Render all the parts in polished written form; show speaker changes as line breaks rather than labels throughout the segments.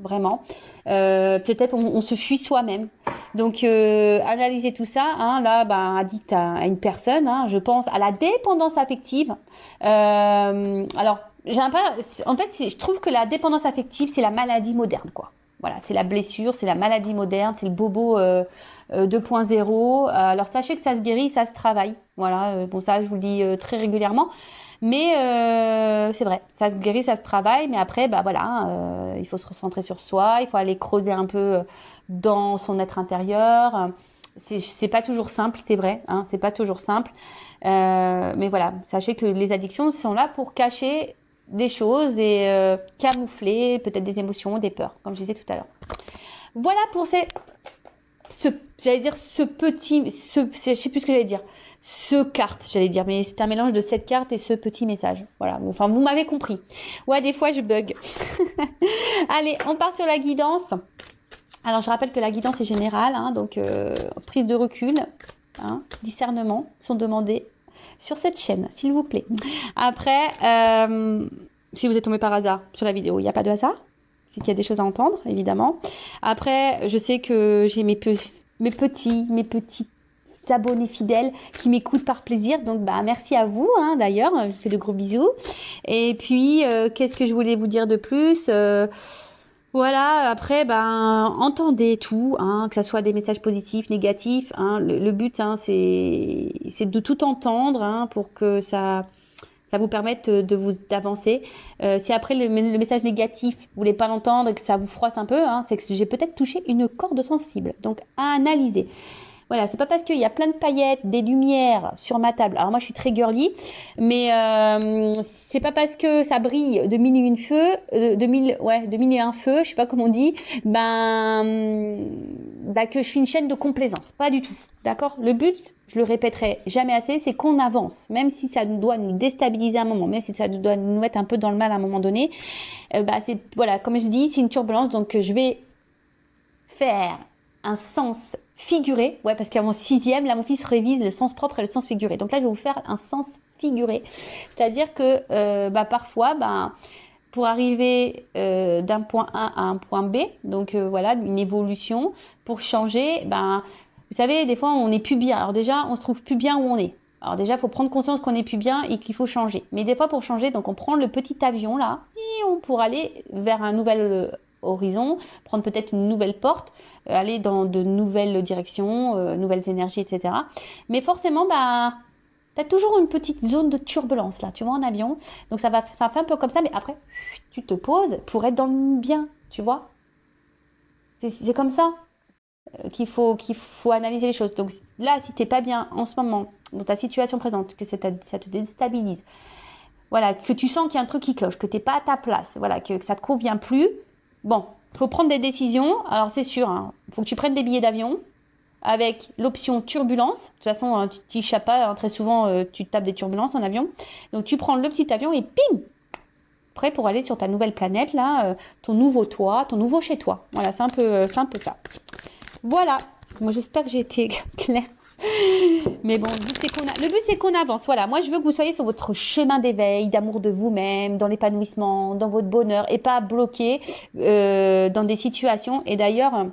vraiment. Peut-être on se fuit soi-même. Donc, analyser tout ça, hein, là, addict à une personne, hein, je pense à la dépendance affective. Alors, en fait, je trouve que la dépendance affective, c'est la maladie moderne, quoi. Voilà, c'est la blessure, c'est la maladie moderne, c'est le bobo 2.0. Alors, sachez que ça se guérit, ça se travaille. Voilà, bon, ça, je vous le dis très régulièrement. Mais c'est vrai, ça se guérit, ça se travaille, mais après, voilà, il faut se recentrer sur soi, il faut aller creuser un peu dans son être intérieur. C'est pas toujours simple, c'est vrai, hein, c'est pas toujours simple. Mais voilà, sachez que les addictions sont là pour cacher des choses et camoufler peut-être des émotions, des peurs, comme je disais tout à l'heure. Voilà pour j'allais dire je sais plus ce que j'allais dire. Carte, j'allais dire, mais c'est un mélange de cette carte et ce petit message. Voilà, enfin, vous m'avez compris. Ouais, des fois, je bug. Allez, on part sur la guidance. Alors, je rappelle que la guidance est générale, hein, donc prise de recul, hein, discernement sont demandés sur cette chaîne, s'il vous plaît. Après, si vous êtes tombé par hasard sur la vidéo, il n'y a pas de hasard. C'est qu'il y a des choses à entendre, évidemment. Après, je sais que j'ai mes petits abonnés fidèles qui m'écoutent par plaisir. Donc, merci à vous, hein, d'ailleurs. Je vous fais de gros bisous. Et puis, qu'est-ce que je voulais vous dire de plus voilà, après, entendez tout, hein, que ça soit des messages positifs, négatifs. Hein, le but, hein, c'est de tout entendre, hein, pour que ça vous permette d'avancer. Si après le message négatif, vous voulez pas l'entendre et que ça vous froisse un peu, hein, c'est que j'ai peut-être touché une corde sensible. Donc, à analyser. Voilà, c'est pas parce qu'il y a plein de paillettes, des lumières sur ma table. Alors moi, je suis très girly, mais c'est pas parce que ça brille de mille et une feux, de mille et un feux, je sais pas comment on dit, que je suis une chaîne de complaisance. Pas du tout, d'accord? Le but, je le répéterai jamais assez, c'est qu'on avance, même si ça doit nous déstabiliser à un moment, même si ça doit nous mettre un peu dans le mal à un moment donné. C'est voilà, comme je dis, c'est une turbulence, donc je vais faire un sens figuré, ouais, parce qu'à mon 6e, là, mon fils révise le sens propre et le sens figuré. Donc là, je vais vous faire un sens figuré. C'est-à-dire que parfois, pour arriver d'un point A à un point B, donc voilà, une évolution, pour changer, vous savez, des fois, on n'est plus bien. Alors déjà, on se trouve plus bien où on est. Alors déjà, il faut prendre conscience qu'on n'est plus bien et qu'il faut changer. Mais des fois, pour changer, donc on prend le petit avion là, pour aller vers un nouvel horizon, prendre peut-être une nouvelle porte, aller dans de nouvelles directions, nouvelles énergies, etc. Mais forcément, t'as toujours une petite zone de turbulence là, tu vois, en avion. Donc ça fait un peu comme ça, mais après, tu te poses pour être dans le bien, tu vois. C'est comme ça qu'il faut analyser les choses. Donc là, si t'es pas bien en ce moment, dans ta situation présente, que ça te déstabilise, voilà, que tu sens qu'il y a un truc qui cloche, que t'es pas à ta place, voilà, que ça te convient plus, bon, faut prendre des décisions. Alors c'est sûr, hein, faut que tu prennes des billets d'avion avec l'option turbulence. De toute façon, hein, tu t'y échappes pas, hein, très souvent tu tapes des turbulences en avion. Donc tu prends le petit avion et pim, prêt pour aller sur ta nouvelle planète là, ton nouveau toi, ton nouveau chez toi. Voilà, c'est un peu ça. Voilà. Moi j'espère que j'ai été claire. Mais bon, le but c'est qu'on avance. Voilà, moi je veux que vous soyez sur votre chemin d'éveil, d'amour de vous-même, dans l'épanouissement, dans votre bonheur, et pas bloqué dans des situations. Et d'ailleurs,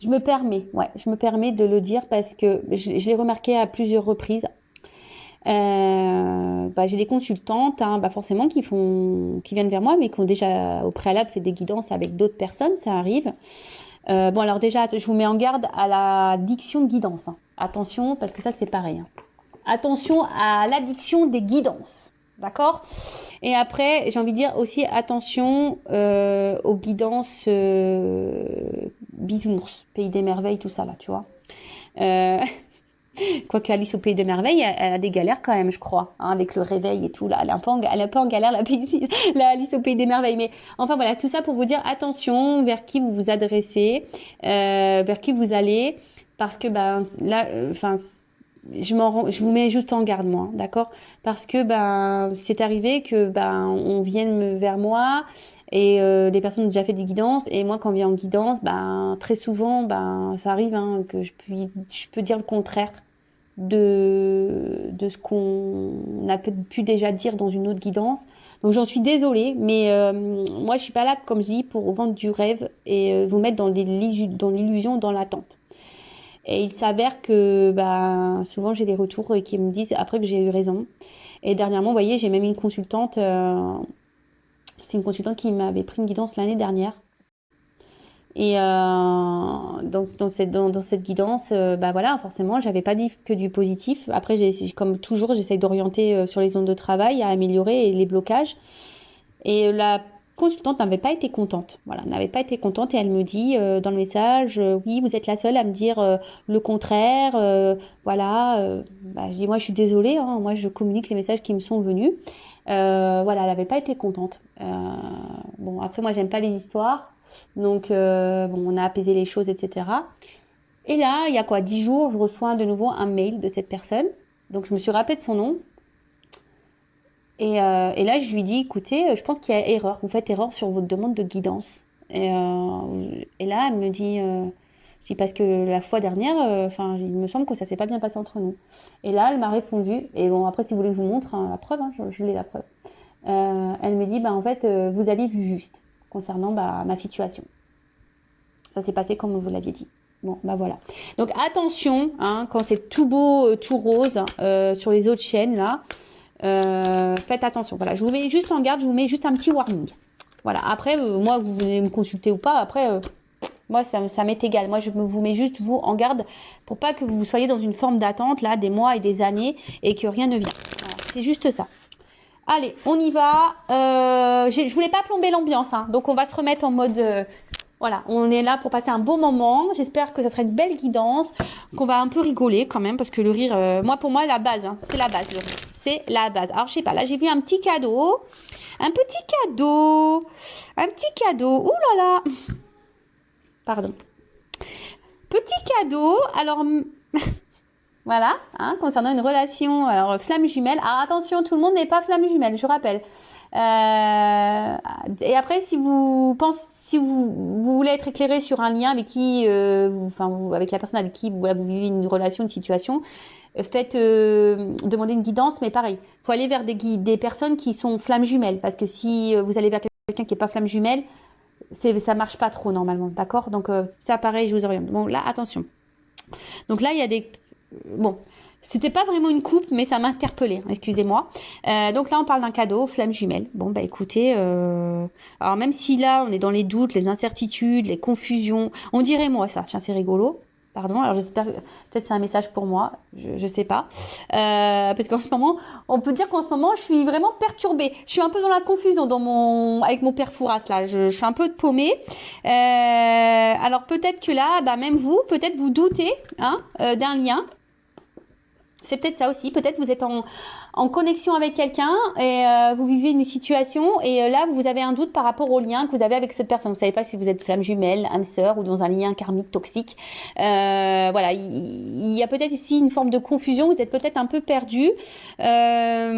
je me permets de le dire parce que je l'ai remarqué à plusieurs reprises. J'ai des consultantes, hein, forcément qui viennent vers moi, mais qui ont déjà au préalable fait des guidances avec d'autres personnes, ça arrive. Alors déjà, je vous mets en garde à l'addiction de guidance. Hein. Attention, parce que ça, c'est pareil. Hein. Attention à l'addiction des guidances. D'accord? Et après, j'ai envie de dire aussi attention aux guidances bisounours, Pays des merveilles, tout ça là, tu vois. Quoique Alice au Pays des merveilles, elle a des galères quand même, je crois, hein, avec le réveil et tout. Là, elle est un peu en galère, la Alice au Pays des merveilles. Mais enfin voilà, tout ça pour vous dire attention vers qui vous vous adressez, vers qui vous allez, parce que je vous mets juste en garde moi, d'accord? Parce que c'est arrivé que on vienne vers moi. Et des personnes ont déjà fait des guidances, et moi quand on vient en guidance, très souvent ça arrive hein, que je peux dire le contraire de ce qu'on a pu déjà dire dans une autre guidance. Donc j'en suis désolée, mais moi je suis pas là, comme je dis, pour vendre du rêve et vous mettre dans l'illusion, dans l'attente. Et il s'avère que bah, souvent j'ai des retours qui me disent après que j'ai eu raison. Et dernièrement, vous voyez, j'ai même une consultante, c'est une consultante qui m'avait pris une guidance l'année dernière. Et dans cette guidance, bah voilà, forcément, j'avais pas dit que du positif. Après, comme toujours, j'essaye d'orienter sur les zones de travail, à améliorer et les blocages. Et la consultante n'avait pas été contente. Voilà, n'avait pas été contente et elle me dit dans le message, oui, vous êtes la seule à me dire le contraire. Voilà, bah, je dis moi, je suis désolée. Hein, moi, je communique les messages qui me sont venus. Voilà, elle n'avait pas été contente. Bon, après, moi, j'aime pas les histoires. Donc, bon, on a apaisé les choses, etc. Et là, il y a quoi, 10 jours, je reçois de nouveau un mail de cette personne. Donc, je me suis rappelé de son nom. Et là, je lui dis, écoutez, je pense qu'il y a erreur. Vous faites erreur sur votre demande de guidance. Et là, elle me dit, je dis parce que la fois dernière, enfin, il me semble que ça s'est pas bien passé entre nous. Et là, elle m'a répondu. Et bon, après, si vous voulez que je vous montre hein, la preuve, hein, je l'ai la preuve. Elle me dit, bah en fait, vous aviez vu juste concernant bah, ma situation. Ça s'est passé comme vous l'aviez dit. Bon, bah voilà. Donc attention, hein, quand c'est tout beau, tout rose sur les autres chaînes là. Faites attention. Voilà, je vous mets juste en garde, je vous mets juste un petit warning. Voilà, après, moi, vous venez me consulter ou pas, après, moi, ça m'est égal. Moi, je vous mets juste vous en garde pour pas que vous soyez dans une forme d'attente, là, des mois et des années et que rien ne vient. Voilà, c'est juste ça. Allez, on y va. Je voulais pas plomber l'ambiance, hein, donc on va se remettre en mode... voilà, on est là pour passer un bon moment. J'espère que ça sera une belle guidance, qu'on va un peu rigoler quand même, parce que le rire, moi pour moi, la base, hein, c'est la base, le rire. C'est la base. Alors, je sais pas, là, j'ai vu un petit cadeau. Un petit cadeau. Un petit cadeau. Ouh là là. Pardon. Petit cadeau. Alors, voilà, hein, concernant une relation, alors flamme jumelle. Alors, attention, tout le monde n'est pas flamme jumelle, je rappelle. Et après, si vous voulez être éclairé sur un lien avec qui, avec la personne avec qui voilà, vous vivez une relation, une situation, faites demander une guidance, mais pareil, il faut aller vers des personnes qui sont flammes jumelles, parce que si vous allez vers quelqu'un qui n'est pas flamme jumelle, ça marche pas trop normalement, d'accord? Donc ça pareil, je vous oriente. Bon là, attention. Donc là, il y a des... Bon, c'était pas vraiment une coupe, mais ça m'a interpellée, excusez-moi. Donc là, on parle d'un cadeau, flamme jumelle. Bon, bah écoutez, alors même si là, on est dans les doutes, les incertitudes, les confusions, on dirait moi ça, tiens, c'est rigolo. Pardon, alors j'espère que peut-être c'est un message pour moi, je sais pas. Parce qu'en ce moment, on peut dire qu'en ce moment, je suis vraiment perturbée. Je suis un peu dans la confusion avec mon père Fouras là. Je suis un peu paumée. Alors peut-être que là, bah même vous, peut-être vous doutez hein, d'un lien. C'est peut-être ça aussi. Peut-être vous êtes en connexion avec quelqu'un et vous vivez une situation et là vous avez un doute par rapport au lien que vous avez avec cette personne. Vous savez pas si vous êtes flamme jumelle, âme sœur ou dans un lien karmique toxique. Voilà, il y a peut-être ici une forme de confusion. Vous êtes peut-être un peu perdu. Voilà.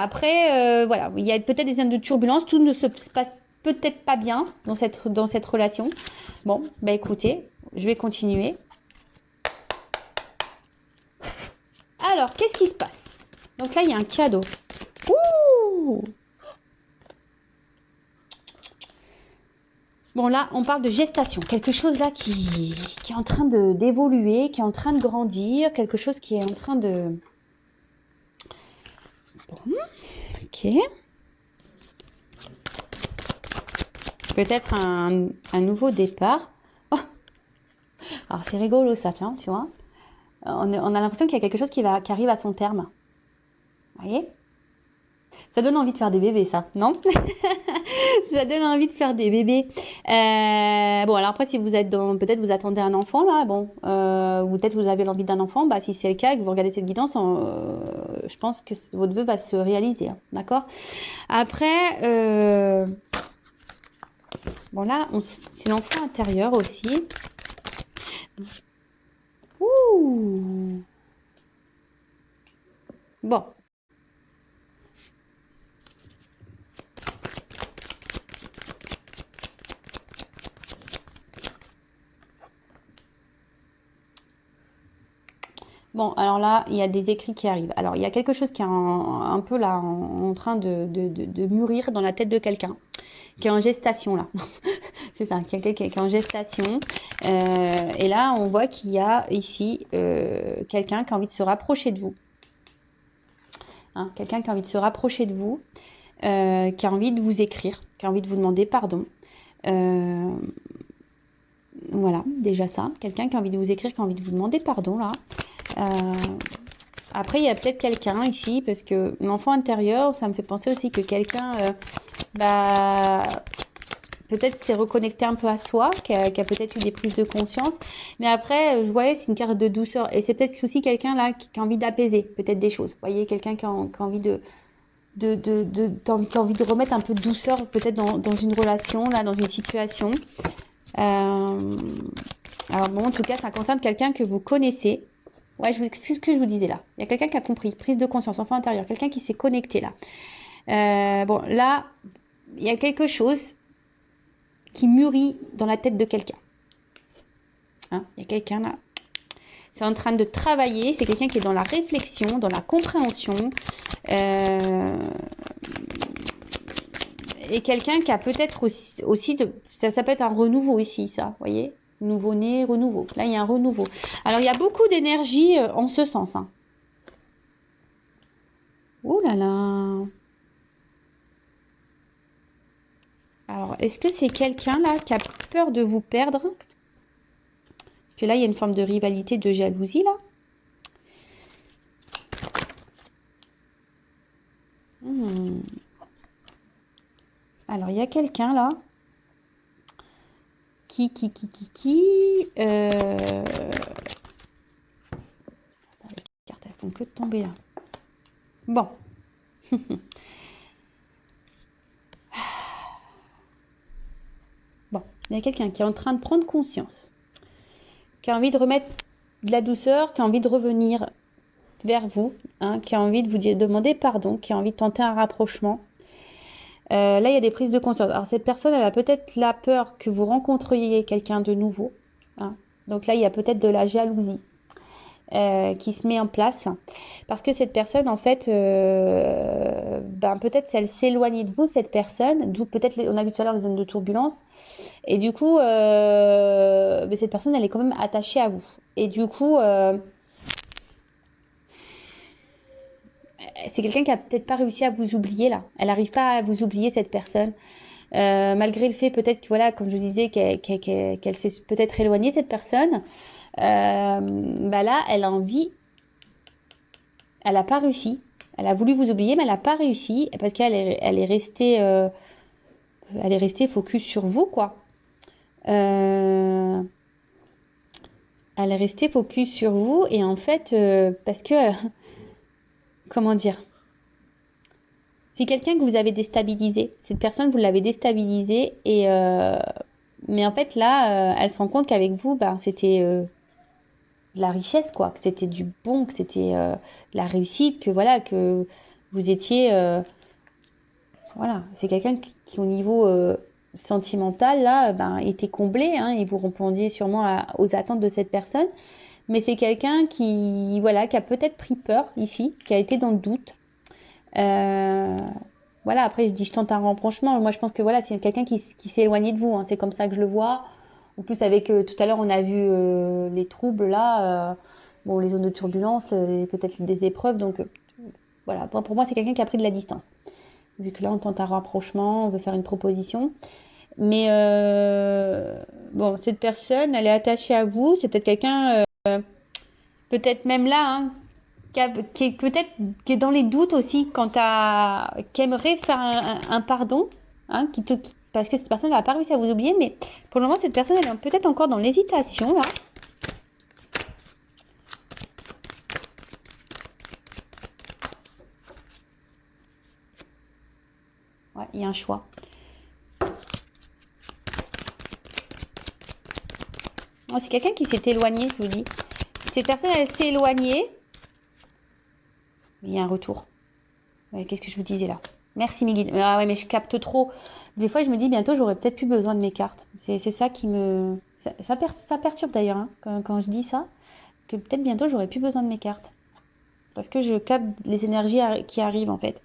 Après, voilà, il y a peut-être des zones de turbulence. Tout ne se passe peut-être pas bien dans cette relation. Bon, bah écoutez, je vais continuer. Alors, qu'est-ce qui se passe? Donc là, il y a un cadeau. Ouh! Bon, là, on parle de gestation. Quelque chose là qui est en train d'évoluer, qui est en train de grandir, quelque chose qui est en train de... Bon, ok. Peut-être un nouveau départ. Oh! Alors, c'est rigolo ça, tiens, tu vois. On a l'impression qu'il y a quelque chose qui arrive à son terme. Vous voyez? Ça donne envie de faire des bébés, ça, non? Ça donne envie de faire des bébés. Bon, alors après, si vous êtes peut-être vous attendez un enfant, là, bon, ou peut-être vous avez l'envie d'un enfant, bah, si c'est le cas et que vous regardez cette guidance, je pense que votre vœu va se réaliser, hein, d'accord? Après, bon, là, c'est l'enfant intérieur aussi. Ouh! Bon. Bon, alors là, il y a des écrits qui arrivent. Alors, il y a quelque chose qui est un peu là, en train de mûrir dans la tête de quelqu'un, qui est en gestation là. C'est ça, quelqu'un qui est en gestation. Et là, on voit qu'il y a ici quelqu'un qui a envie de se rapprocher de vous. Hein, quelqu'un qui a envie de se rapprocher de vous, qui a envie de vous écrire, qui a envie de vous demander pardon. Voilà, déjà ça. Quelqu'un qui a envie de vous écrire, qui a envie de vous demander pardon là. Après, il y a peut-être quelqu'un ici, parce que l'enfant intérieur, ça me fait penser aussi que quelqu'un, peut-être s'est reconnecté un peu à soi, qui a peut-être eu des prises de conscience. Mais après, je voyais, c'est une carte de douceur. Et c'est peut-être aussi quelqu'un là qui a envie d'apaiser peut-être des choses. Vous voyez, quelqu'un qui a envie qui a envie de remettre un peu de douceur peut-être dans une relation, là, dans une situation. Alors bon, en tout cas, ça concerne quelqu'un que vous connaissez. Ouais, c'est ce que je vous disais là. Il y a quelqu'un qui a compris, prise de conscience, enfant intérieur, quelqu'un qui s'est connecté là. Bon, là, il y a quelque chose qui mûrit dans la tête de quelqu'un. Hein, il y a quelqu'un là. C'est en train de travailler. C'est quelqu'un qui est dans la réflexion, dans la compréhension. Et quelqu'un qui a peut-être aussi ça peut être un renouveau ici, ça, vous voyez, nouveau-né, renouveau. Là, il y a un renouveau. Alors, il y a beaucoup d'énergie en ce sens. Hein. Ouh là là. Alors, est-ce que c'est quelqu'un là qui a peur de vous perdre? Parce que là, il y a une forme de rivalité, de jalousie là. Alors, il y a quelqu'un là qui les cartes, elles font que de tomber là. Bon. Bon, il y a quelqu'un qui est en train de prendre conscience, qui a envie de remettre de la douceur, qui a envie de revenir vers vous, hein, qui a envie de vous demander pardon, qui a envie de tenter un rapprochement. Là, il y a des prises de conscience. Alors, cette personne, elle a peut-être la peur que vous rencontriez quelqu'un de nouveau. Hein. Donc là, il y a peut-être de la jalousie qui se met en place. Parce que cette personne, en fait, peut-être elle s'éloigne de vous, cette personne. D'où peut-être, on a vu tout à l'heure les zones de turbulence. Et du coup, cette personne, elle est quand même attachée à vous. Et du coup, c'est quelqu'un qui a peut-être pas réussi à vous oublier là. Elle n'arrive pas à vous oublier, cette personne. Malgré le fait peut-être que voilà, comme je vous disais, qu'elle s'est peut-être éloignée, cette personne. Là, elle a envie. Elle n'a pas réussi. Elle a voulu vous oublier, mais elle n'a pas réussi parce elle est restée focus sur vous, quoi. Elle est restée focus sur vous et en fait, parce que comment dire, c'est quelqu'un que vous avez déstabilisé. Cette personne, vous l'avez déstabilisée et mais en fait là, elle se rend compte qu'avec vous, c'était de la richesse, quoi, que c'était du bon, que c'était de la réussite, que voilà, que vous étiez, voilà, c'est quelqu'un qui au niveau sentimental là, était comblé, hein, et vous répondiez sûrement aux attentes de cette personne. Mais c'est quelqu'un qui, voilà, qui a peut-être pris peur ici, qui a été dans le doute. Voilà, après je tente un rapprochement. Moi je pense que voilà, c'est quelqu'un qui s'est éloigné de vous. Hein. C'est comme ça que je le vois. En plus avec tout à l'heure on a vu les troubles là, bon les zones de turbulence, peut-être des épreuves. Donc voilà, pour moi c'est quelqu'un qui a pris de la distance. Vu que là on tente un rapprochement, on veut faire une proposition. Mais bon, cette personne, elle est attachée à vous. C'est peut-être quelqu'un, peut-être même là, hein, qui est dans les doutes aussi qui aimerait faire un pardon, hein, parce que cette personne n'a pas réussi à vous oublier, mais pour le moment cette personne elle est peut-être encore dans l'hésitation là. Ouais, il y a un choix. C'est quelqu'un qui s'est éloigné, je vous dis. Cette personne elle s'est éloignée, mais il y a un retour. Qu'est-ce que je vous disais là? Merci mes guides. Ah ouais, mais je capte trop. Des fois, je me dis bientôt, j'aurais peut-être plus besoin de mes cartes. C'est ça qui me... Ça perturbe d'ailleurs, hein, quand je dis ça. que peut-être bientôt j'aurai plus besoin de mes cartes. Parce que je capte les énergies qui arrivent en fait.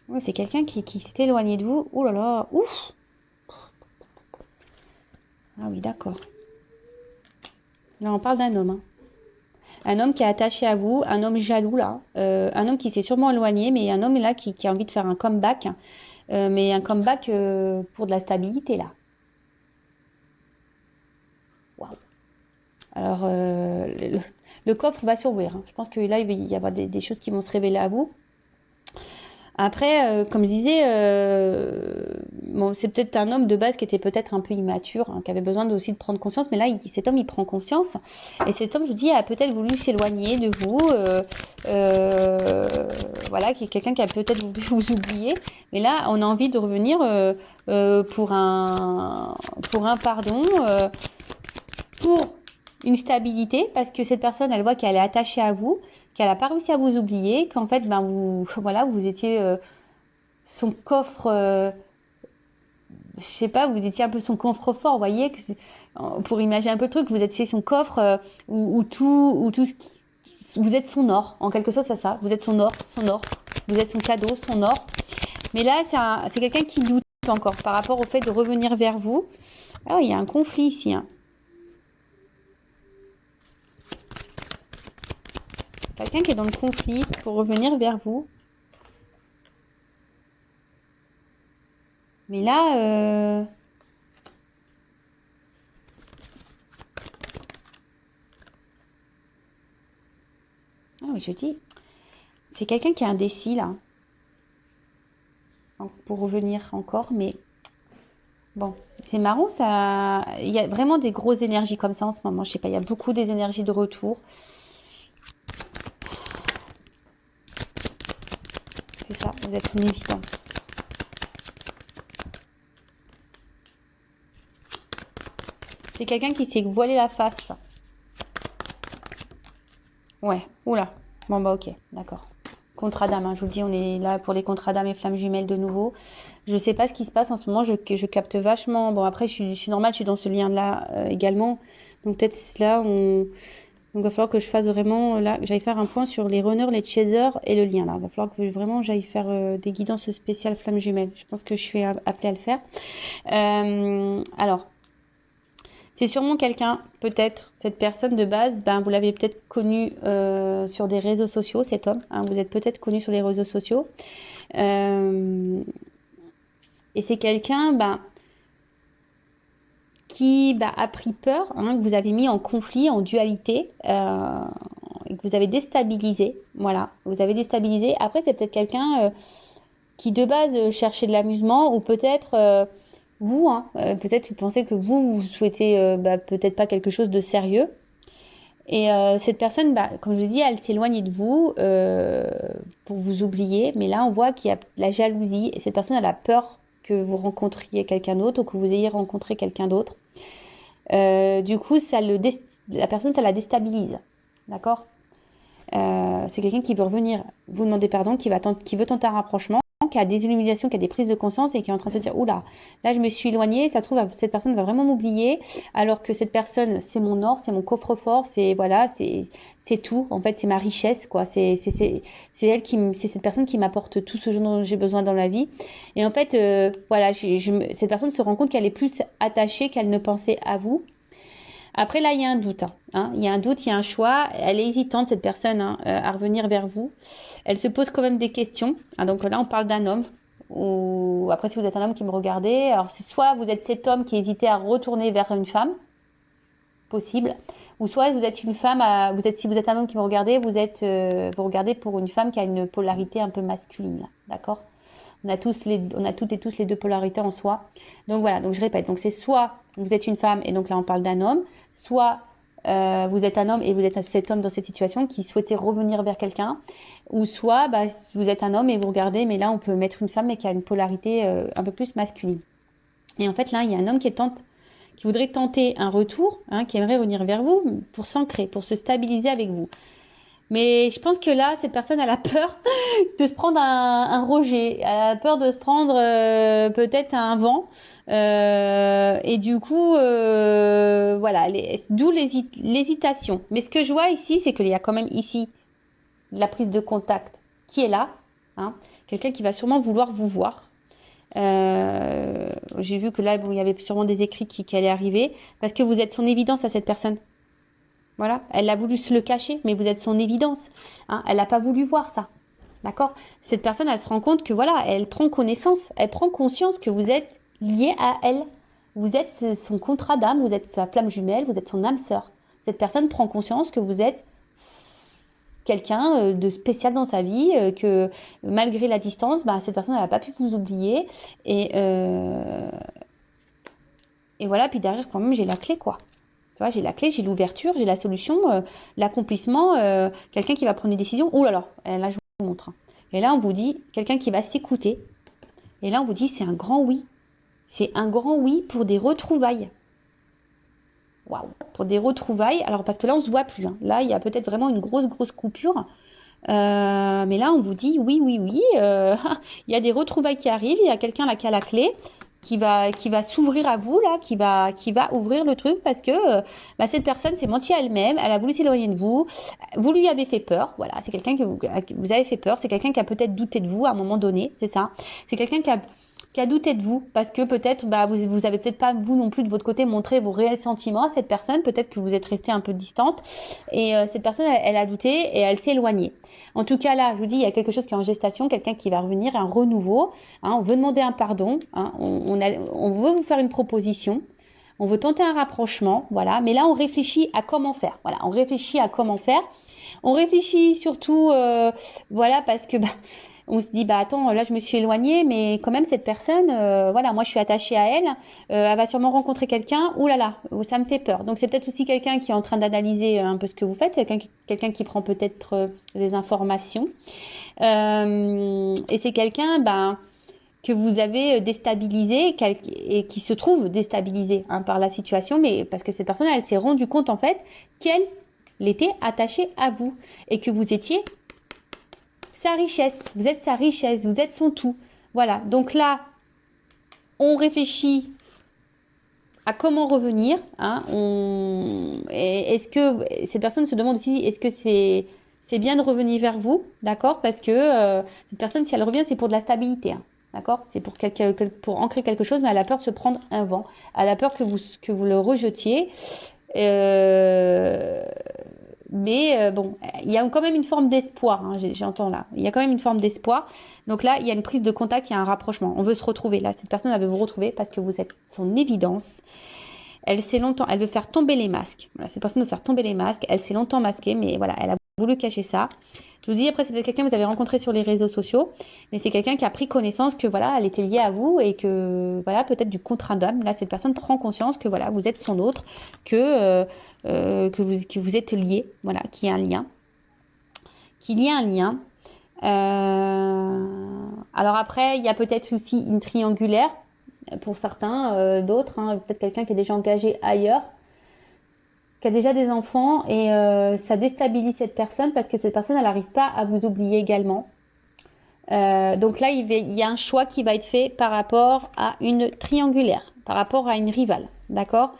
Ouais, c'est quelqu'un qui s'est éloigné de vous. Oh là là, ouf. Ah oui, d'accord. Là, on parle d'un homme. Hein. Un homme qui est attaché à vous, un homme jaloux là, un homme qui s'est sûrement éloigné, mais un homme là qui a envie de faire un comeback, mais un comeback pour de la stabilité là. Waouh. Alors, le coffre va s'ouvrir. Hein. Je pense que là, il va y avoir des choses qui vont se révéler à vous. Après, comme je disais, bon, c'est peut-être un homme de base qui était peut-être un peu immature, hein, qui avait besoin aussi de prendre conscience. Mais là, cet homme, il prend conscience. Et cet homme, je vous dis, a peut-être voulu s'éloigner de vous. Voilà, qui est quelqu'un qui a peut-être voulu vous oublier. Mais là, on a envie de revenir pour un pardon, pour une stabilité, parce que cette personne, elle voit qu'elle est attachée à vous, qu'elle n'a pas réussi à vous oublier, qu'en fait, ben vous étiez son coffre, je sais pas, vous étiez un peu son coffre-fort, vous voyez, pour imaginer un peu le truc, vous étiez son coffre où tout ce qui, vous êtes son or, en quelque sorte, c'est ça, vous êtes son or, vous êtes son cadeau, son or. Mais là, c'est quelqu'un qui doute encore par rapport au fait de revenir vers vous. Ah, il y a un conflit ici, hein. Quelqu'un qui est dans le conflit pour revenir vers vous. Mais là, ah oui, je dis, c'est quelqu'un qui est indécis là. Pour revenir encore, mais bon, c'est marrant, ça. Il y a vraiment des grosses énergies comme ça en ce moment. Je sais pas, il y a beaucoup des énergies de retour. C'est ça, vous êtes une évidence. C'est quelqu'un qui s'est voilé la face. Ouais, oula. Bon bah ok, d'accord. Contrat d'âme, hein, je vous le dis, on est là pour les contrats d'âme et flammes jumelles de nouveau. Je sais pas ce qui se passe en ce moment, je capte vachement. Bon après, je suis normale, je suis dans ce lien-là également. Donc peut-être là, donc il va falloir que je fasse vraiment, là, que j'aille faire un point sur les runners, les chasers et le lien. Là, il va falloir que vraiment j'aille faire des guidances spéciales flammes jumelles. Je pense que je suis appelée à le faire. Alors, c'est sûrement quelqu'un, peut-être, cette personne de base, ben, vous l'avez peut-être connu sur des réseaux sociaux, cet homme. Hein, vous êtes peut-être connu sur les réseaux sociaux. Et c'est quelqu'un qui a pris peur, hein, que vous avez mis en conflit, en dualité, et que vous avez déstabilisé. Voilà, vous avez déstabilisé. Après, c'est peut-être quelqu'un qui de base cherchait de l'amusement, ou peut-être... vous, hein, peut-être vous pensez que vous souhaitez peut-être pas quelque chose de sérieux. Et cette personne, comme je vous dis, elle s'éloigne de vous pour vous oublier. Mais là, on voit qu'il y a la jalousie. Et cette personne, elle a peur que vous rencontriez quelqu'un d'autre ou que vous ayez rencontré quelqu'un d'autre. Du coup, la personne, ça la déstabilise. D'accord. C'est quelqu'un qui veut revenir vous demander pardon, qui veut tenter un rapprochement, qui a des illuminations, qui a des prises de conscience et qui est en train de se dire oula, là je me suis éloignée, ça se trouve cette personne va vraiment m'oublier, alors que cette personne c'est mon or, c'est mon coffre-fort, c'est voilà, c'est tout, en fait c'est ma richesse quoi, c'est cette personne qui m'apporte tout ce dont j'ai besoin dans la vie. Et en fait voilà, cette personne se rend compte qu'elle est plus attachée qu'elle ne pensait à vous. Après, là, il y a un doute. Hein. Il y a un doute, il y a un choix. Elle est hésitante, cette personne, à revenir vers vous. Elle se pose quand même des questions. Hein, donc là, on parle d'un homme. Ou après, si vous êtes un homme qui me regardez, alors c'est soit vous êtes cet homme qui hésitait à retourner vers une femme, possible, ou soit vous êtes une femme, si vous êtes un homme qui me regardez, vous regardez pour une femme qui a une polarité un peu masculine. D'accord ? On a toutes et tous les deux polarités en soi. Donc voilà, donc je répète. Donc c'est soit vous êtes une femme et donc là on parle d'un homme, soit vous êtes un homme et vous êtes cet homme dans cette situation qui souhaitait revenir vers quelqu'un, ou soit vous êtes un homme et vous regardez, mais là on peut mettre une femme mais qui a une polarité un peu plus masculine. Et en fait là il y a un homme qui voudrait tenter un retour, hein, qui aimerait revenir vers vous pour s'ancrer, pour se stabiliser avec vous. Mais je pense que là, cette personne, elle a peur de se prendre un rejet. Elle a peur de se prendre peut-être un vent. Et du coup, voilà, d'où l'hésitation. Mais ce que je vois ici, c'est qu'il y a quand même ici la prise de contact qui est là. Hein, quelqu'un qui va sûrement vouloir vous voir. J'ai vu que là, bon, il y avait sûrement des écrits qui allaient arriver parce que vous êtes son évidence à cette personne. Voilà, elle a voulu se le cacher, mais vous êtes son évidence. Hein, elle n'a pas voulu voir ça. D'accord? Cette personne, elle se rend compte que voilà, elle prend connaissance, elle prend conscience que vous êtes lié à elle. Vous êtes son contrat d'âme, vous êtes sa flamme jumelle, vous êtes son âme sœur. Cette personne prend conscience que vous êtes quelqu'un de spécial dans sa vie, que malgré la distance, bah, cette personne, elle n'a pas pu vous oublier. Et voilà, puis derrière, quand même, j'ai la clé, quoi. Tu vois, j'ai la clé, j'ai l'ouverture, j'ai la solution, l'accomplissement, quelqu'un qui va prendre une décision. Ouh là là, là, je vous montre. Et là, on vous dit, quelqu'un qui va s'écouter. Et là, on vous dit, c'est un grand oui. C'est un grand oui pour des retrouvailles. Waouh, pour des retrouvailles. Alors, parce que là, on ne se voit plus. Hein. Là, il y a peut-être vraiment une grosse coupure. Mais là, on vous dit, oui. Il y a des retrouvailles qui arrivent. Il y a quelqu'un là qui a la clé. Qui va s'ouvrir à vous là, qui va ouvrir le truc parce que bah, cette personne s'est mentie à elle-même, elle a voulu s'éloigner de vous, vous lui avez fait peur, voilà, c'est quelqu'un que vous avez fait peur, c'est quelqu'un qui a peut-être douté de vous à un moment donné, c'est ça, c'est quelqu'un qui a douté de vous parce que peut-être bah, vous avez peut-être pas vous non plus de votre côté montré vos réels sentiments à cette personne, peut-être que vous êtes resté un peu distante et cette personne elle a douté et elle s'est éloignée. En tout cas là, je vous dis, il y a quelque chose qui est en gestation, quelqu'un qui va revenir, un renouveau, hein, on veut demander un pardon, hein, on veut vous faire une proposition. On veut tenter un rapprochement, voilà, mais là on réfléchit à comment faire. Voilà, on réfléchit à comment faire. On réfléchit surtout, voilà, parce que bah, on se dit bah attends, là je me suis éloignée, mais quand même cette personne, voilà, moi je suis attachée à elle, elle va sûrement rencontrer quelqu'un. Ouh là là, ça me fait peur. Donc c'est peut-être aussi quelqu'un qui est en train d'analyser un peu ce que vous faites, quelqu'un qui prend peut-être des informations, et c'est quelqu'un, ben que vous avez déstabilisé et qui se trouve déstabilisé hein, par la situation, mais parce que cette personne, elle s'est rendue compte en fait qu'elle était attachée à vous et que vous étiez sa richesse, vous êtes sa richesse, vous êtes son tout. Voilà, donc là, on réfléchit à comment revenir. Hein, est-ce que cette personne se demande aussi, est-ce que c'est bien de revenir vers vous, d'accord? Parce que cette personne, si elle revient, c'est pour de la stabilité. Hein. D'accord? C'est pour ancrer quelque chose, mais elle a peur de se prendre un vent. Elle a peur que vous le rejetiez. Mais bon, il y a quand même une forme d'espoir, hein, j'entends là. Il y a quand même une forme d'espoir. Donc là, il y a une prise de contact, il y a un rapprochement. On veut se retrouver. Là, cette personne, elle veut vous retrouver parce que vous êtes son évidence. Elle veut faire tomber les masques. Voilà, cette personne veut faire tomber les masques. Elle s'est longtemps masquée, mais voilà, elle a voulu cacher ça. Je vous dis, après, c'est peut-être quelqu'un que vous avez rencontré sur les réseaux sociaux, mais c'est quelqu'un qui a pris connaissance que voilà, elle était liée à vous et que voilà, peut-être du contrat d'âme. Là, cette personne prend conscience que voilà, vous êtes son autre, que vous êtes liés, voilà, qu'il y a un lien, qu'il y a un lien. Alors après, il y a peut-être aussi une triangulaire pour certains, d'autres, hein, peut-être quelqu'un qui est déjà engagé ailleurs, qui a déjà des enfants et ça déstabilise cette personne parce que cette personne elle n'arrive pas à vous oublier également. Donc là il y a un choix qui va être fait par rapport à une triangulaire, par rapport à une rivale, d'accord.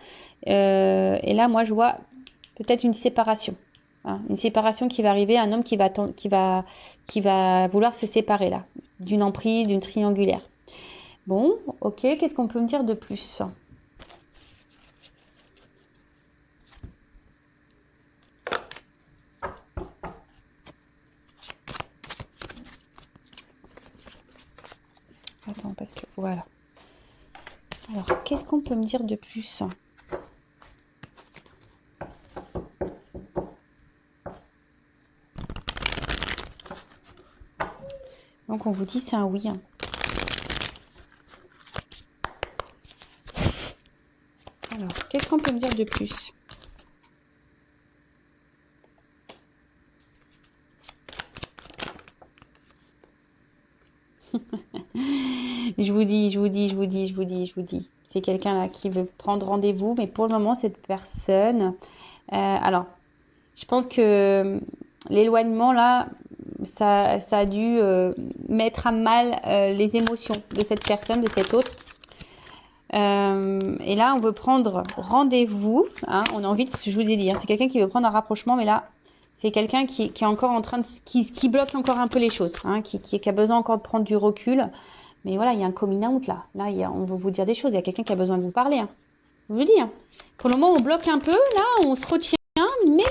Et là moi je vois peut-être une séparation, hein, une séparation qui va arriver, un homme qui va vouloir se séparer là, d'une emprise, d'une triangulaire. Bon, ok, qu'est-ce qu'on peut me dire de plus? Attends, parce que voilà. Alors, qu'est-ce qu'on peut me dire de plus? Donc, on vous dit c'est un oui. Hein. Alors, qu'est-ce qu'on peut me dire de plus? Je vous dis. C'est quelqu'un là qui veut prendre rendez-vous, mais pour le moment, cette personne... alors, je pense que l'éloignement là, ça a dû mettre à mal les émotions de cette personne, de cet autre. Et là, on veut prendre rendez-vous. Hein, on a envie de, je vous ai dit, hein, c'est quelqu'un qui veut prendre un rapprochement, mais là, c'est quelqu'un qui est encore en train de, qui bloque encore un peu les choses, hein, qui a besoin encore de prendre du recul. Mais voilà, il y a un coming out là. Là, on veut vous dire des choses. Il y a quelqu'un qui a besoin de vous parler. Hein. Je vous dis. Hein. Pour le moment, on bloque un peu. Là, on se retient. Mais.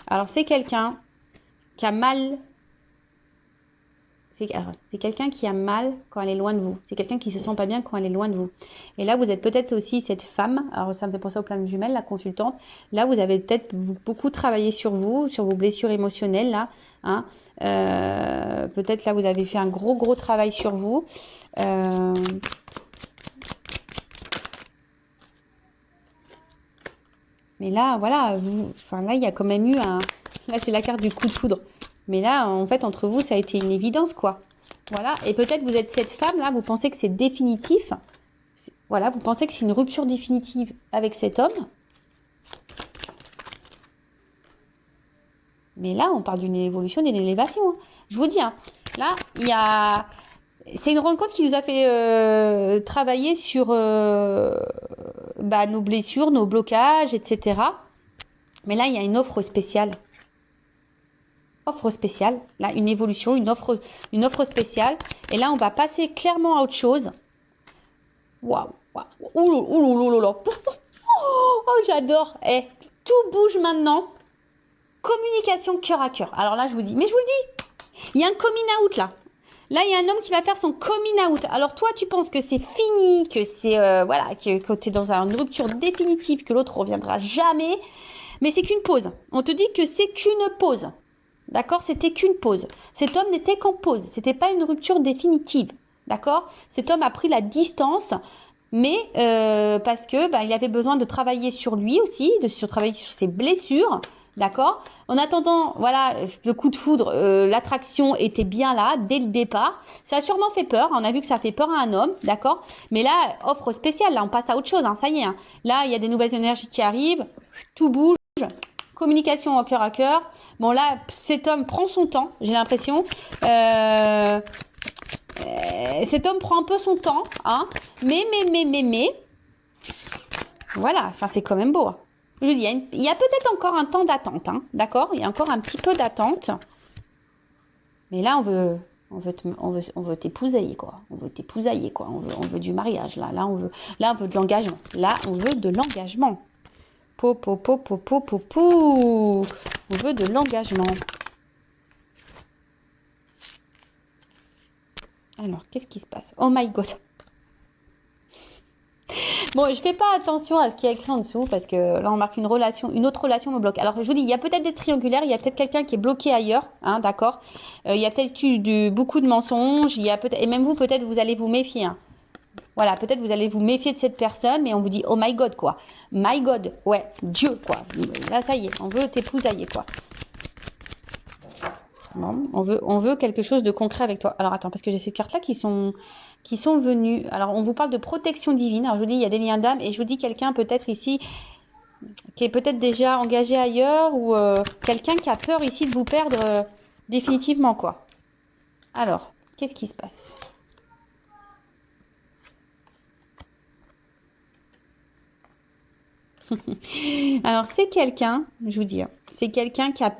Alors, c'est quelqu'un qui a mal. C'est quelqu'un qui a mal quand elle est loin de vous. C'est quelqu'un qui se sent pas bien quand elle est loin de vous. Et là, vous êtes peut-être aussi cette femme. Alors, ça me fait penser au plan de jumelles, la consultante. Là, vous avez peut-être beaucoup travaillé sur vous, sur vos blessures émotionnelles, là. Hein. Peut-être là, vous avez fait un gros travail sur vous. Mais là, voilà. Enfin, là, il y a quand même eu un... Là, c'est la carte du coup de foudre. Mais là, en fait, entre vous, ça a été une évidence, quoi. Voilà. Et peut-être vous êtes cette femme, là, vous pensez que c'est définitif. Voilà, vous pensez que c'est une rupture définitive avec cet homme. Mais là, on parle d'une évolution, d'une élévation. Hein. Je vous dis, hein, là, il y a... C'est une rencontre qui nous a fait travailler sur nos blessures, nos blocages, etc. Mais là, il y a une offre spéciale. Offre spéciale, là une évolution, une offre spéciale. Et là, on va passer clairement à autre chose. Waouh, oh, j'adore. Tout bouge maintenant. Communication cœur à cœur. Alors là, je vous dis, mais je vous le dis, il y a un coming out là. Là, il y a un homme qui va faire son coming out. Alors toi, tu penses que c'est fini, que c'est que tu es dans une rupture définitive, que l'autre reviendra jamais. Mais c'est qu'une pause. On te dit que c'est qu'une pause. D'accord? C'était qu'une pause. Cet homme n'était qu'en pause. C'était pas une rupture définitive. D'accord? Cet homme a pris la distance, mais parce que il avait besoin de travailler sur lui aussi, travailler sur ses blessures. D'accord? En attendant, voilà, le coup de foudre, l'attraction était bien là dès le départ. Ça a sûrement fait peur. On a vu que ça fait peur à un homme, d'accord? Mais là, offre spéciale. Là, on passe à autre chose. Hein, ça y est. Hein. Là, il y a des nouvelles énergies qui arrivent. Tout bouge. Communication au cœur à cœur. Bon là, cet homme prend son temps, j'ai l'impression. Cet homme prend un peu son temps, hein. Mais. Voilà, enfin c'est quand même beau. Hein. Je dis, il y a peut-être encore un temps d'attente, hein. D'accord? Il y a encore un petit peu d'attente. Mais là, on veut t'épousailler, quoi. On veut t'épousailler, quoi. On veut du mariage, là. Là, on veut de l'engagement. Là, on veut de l'engagement. On veut de l'engagement. Alors, qu'est-ce qui se passe? Oh my god. Bon, je fais pas attention à ce qui est écrit en dessous parce que là, on marque une autre relation me bloque. Alors, je vous dis, il y a peut-être des triangulaires, il y a peut-être quelqu'un qui est bloqué ailleurs, hein, d'accord? Il y a peut-être eu beaucoup de mensonges, il y a peut-être, et même vous, peut-être, vous allez vous méfier, hein. Voilà, peut-être vous allez vous méfier de cette personne, mais on vous dit oh my god quoi. My god, ouais, Dieu quoi. Là ça y est, on veut t'épousailler quoi. Bon, on veut quelque chose de concret avec toi. Alors attends, parce que j'ai ces cartes là qui sont venues. Alors on vous parle de protection divine. Alors je vous dis il y a des liens d'âme et je vous dis quelqu'un peut-être ici qui est peut-être déjà engagé ailleurs ou quelqu'un qui a peur ici de vous perdre définitivement quoi. Alors, qu'est-ce qui se passe? Alors, c'est quelqu'un, je vous dis, hein, c'est quelqu'un qui a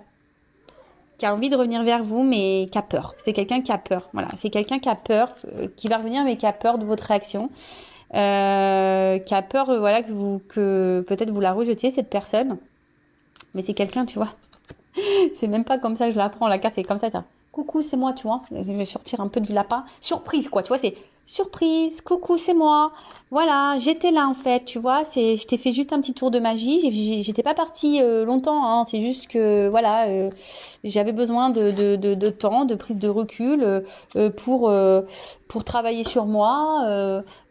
envie de revenir vers vous, mais qui a peur. C'est quelqu'un qui a peur. Voilà, c'est quelqu'un qui a peur, qui va revenir, mais qui a peur de votre réaction. Qui a peur, voilà, que peut-être vous la rejetiez, cette personne. Mais c'est quelqu'un, tu vois. C'est même pas comme ça que je la prends, la carte, c'est comme ça. Coucou, c'est moi, tu vois. Je vais sortir un peu du lapin. Surprise, quoi, tu vois, c'est surprise, coucou, c'est moi. Voilà, j'étais là, en fait, tu vois. Je t'ai fait juste un petit tour de magie. J'étais pas partie longtemps, hein. C'est juste que, voilà, j'avais besoin de temps, de prise de recul pour travailler sur moi.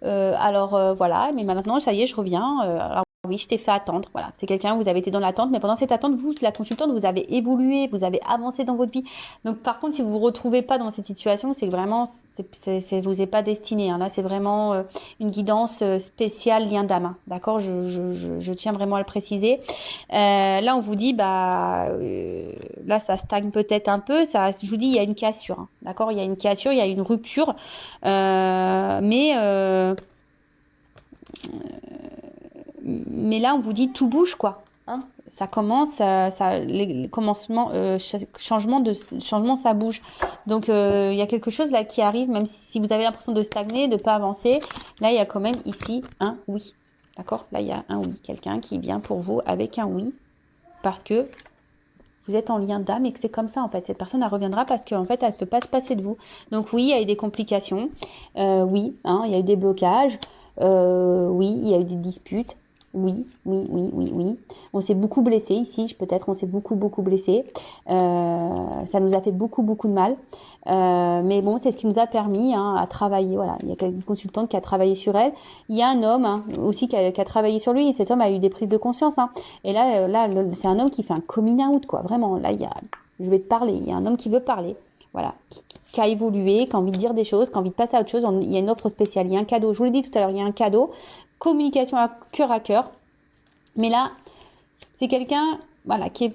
Alors, voilà, mais maintenant, ça y est, je reviens. Alors, oui, je t'ai fait attendre. Voilà, c'est quelqu'un, vous avez été dans l'attente, mais pendant cette attente, vous, la consultante, vous avez évolué, vous avez avancé dans votre vie. Donc, par contre, si vous vous retrouvez pas dans cette situation, c'est que vraiment, vous est pas destiné. Hein. Là, c'est vraiment une guidance spéciale lien d'âme. Hein. D'accord, je tiens vraiment à le préciser. Là, on vous dit, là, ça stagne peut-être un peu. Ça, je vous dis, il y a une cassure. Hein. D'accord, il y a une cassure, il y a une rupture, mais là, on vous dit tout bouge, quoi. Hein, ça commence, les commencements, changement, ça bouge. Donc, il y a quelque chose là qui arrive, même si vous avez l'impression de stagner, de pas avancer. Là, il y a quand même ici un oui. D'accord? Là, il y a un oui. Quelqu'un qui vient pour vous avec un oui. Parce que vous êtes en lien d'âme et que c'est comme ça, en fait. Cette personne, elle reviendra parce qu'en fait, elle ne peut pas se passer de vous. Donc, oui, il y a eu des complications. Oui, hein, il y a eu des blocages. Oui, il y a eu des disputes. Oui, oui, oui, oui, oui. On s'est beaucoup blessé ici, peut-être, on s'est beaucoup, beaucoup blessé. Ça nous a fait beaucoup, beaucoup de mal. Mais bon, c'est ce qui nous a permis à travailler. Voilà, il y a une consultante qui a travaillé sur elle. Il y a un homme aussi qui a travaillé sur lui. Et cet homme a eu des prises de conscience. Et là, c'est un homme qui fait un coming out, quoi. Vraiment, là, je vais te parler. Il y a un homme qui veut parler. Voilà, qui a évolué, qui a envie de dire des choses, qui a envie de passer à autre chose. Il y a une offre spéciale, il y a un cadeau. Je vous l'ai dit tout à l'heure, il y a un cadeau. Communication à cœur. Mais là, c'est quelqu'un voilà, qui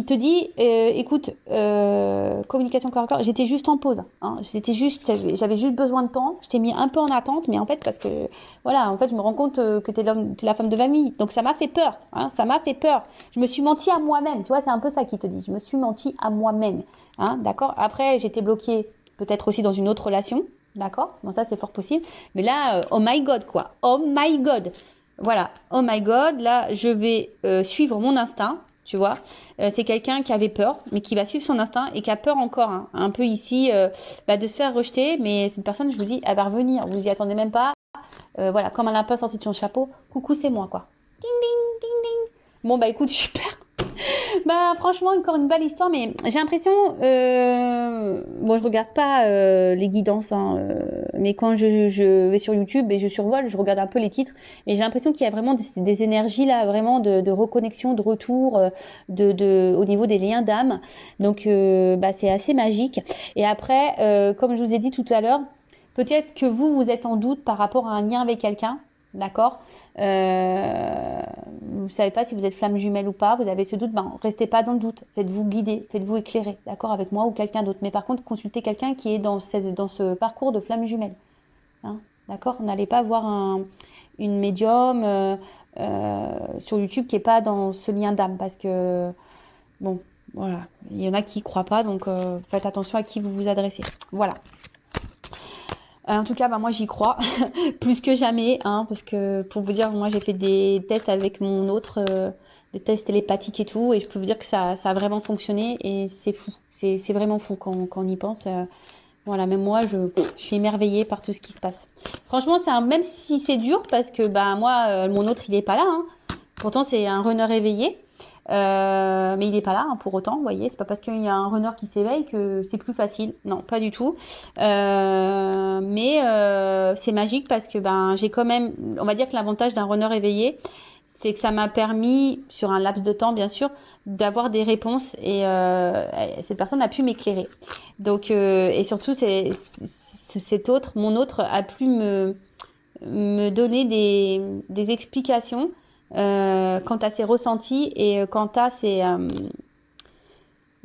te dit, écoute, communication cœur à cœur, j'étais juste en pause. Hein, j'avais juste besoin de temps. Je t'ai mis un peu en attente, mais en fait, parce que, voilà, en fait, je me rends compte que t'es la femme de famille. Donc, ça m'a fait peur. Hein, ça m'a fait peur. Je me suis menti à moi-même. Tu vois, c'est un peu ça qui te dit. Je me suis menti à moi-même. Hein, d'accord? Après, j'étais bloquée peut-être aussi dans une autre relation. D'accord? Bon, ça, c'est fort possible. Mais là, oh my God, quoi. Oh my God. Voilà. Oh my God. Là, je vais suivre mon instinct. Tu vois, c'est quelqu'un qui avait peur, mais qui va suivre son instinct et qui a peur encore, un peu ici, de se faire rejeter. Mais cette personne, je vous dis, elle va revenir. Vous y attendez même pas. Voilà, comme elle n'a pas sorti de son chapeau, coucou, c'est moi, quoi. Ding, ding, ding, ding. Bon, écoute, super. Franchement, encore une belle histoire, mais j'ai l'impression, je regarde pas les guidances, mais quand je vais sur YouTube et je survole, je regarde un peu les titres, et j'ai l'impression qu'il y a vraiment des énergies là, vraiment de reconnexion, de retour, au niveau des liens d'âme. Donc, c'est assez magique. Et après, comme je vous ai dit tout à l'heure, peut-être que vous êtes en doute par rapport à un lien avec quelqu'un. D'accord, vous savez pas si vous êtes flamme jumelle ou pas, vous avez ce doute, restez pas dans le doute, faites-vous guider, faites-vous éclairer, d'accord, avec moi ou quelqu'un d'autre. Mais par contre, consultez quelqu'un qui est dans ce parcours de flamme jumelle. Hein, d'accord, n'allez pas voir une médium sur YouTube qui est pas dans ce lien d'âme, parce que bon, voilà, il y en a qui y croient pas, donc faites attention à qui vous vous adressez. Voilà. En tout cas, moi j'y crois plus que jamais, parce que pour vous dire, moi j'ai fait des tests avec mon autre, des tests télépathiques et tout, et je peux vous dire que ça a vraiment fonctionné et c'est fou, c'est vraiment fou quand on y pense. Voilà, même moi je suis émerveillée par tout ce qui se passe. Franchement, même si c'est dur, parce que moi mon autre il est pas là, pourtant c'est un runner éveillé. Mais il n'est pas là pour autant, vous voyez, c'est pas parce qu'il y a un runner qui s'éveille que c'est plus facile, non, pas du tout. Mais c'est magique parce que j'ai quand même, on va dire que l'avantage d'un runner éveillé, c'est que ça m'a permis, sur un laps de temps bien sûr, d'avoir des réponses, et cette personne a pu m'éclairer. Donc et surtout mon autre a pu me donner des explications quant à ses ressentis et quant à ses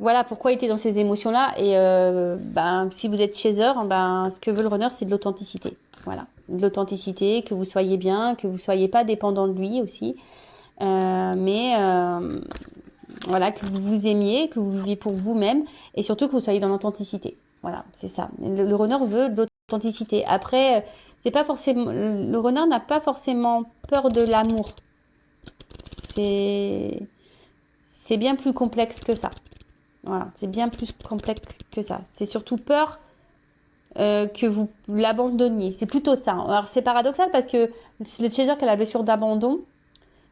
voilà pourquoi il était dans ces émotions-là. Et si vous êtes chaser, ce que veut le runner, c'est de l'authenticité. Voilà, de l'authenticité, que vous soyez bien, que vous soyez pas dépendant de lui aussi, mais voilà, que vous vous aimiez, que vous viviez pour vous-même, et surtout que vous soyez dans l'authenticité. Voilà, c'est ça. Le runner veut de l'authenticité. Après, c'est pas forcément, le runner n'a pas forcément peur de l'amour. C'est bien plus complexe que ça. Voilà, c'est bien plus complexe que ça. C'est surtout peur que vous l'abandonniez. C'est plutôt ça. Alors c'est paradoxal parce que c'est le chaser qui a la blessure d'abandon,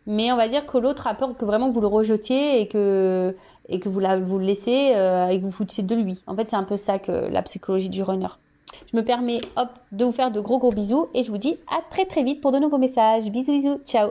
mais on va dire que l'autre a peur que vraiment vous le rejetiez et que vous le laissez et que vous foutiez de lui. En fait, c'est un peu ça que la psychologie du runner. Je me permets, hop, de vous faire de gros bisous et je vous dis à très très vite pour de nouveaux messages. Bisous, bisous, ciao.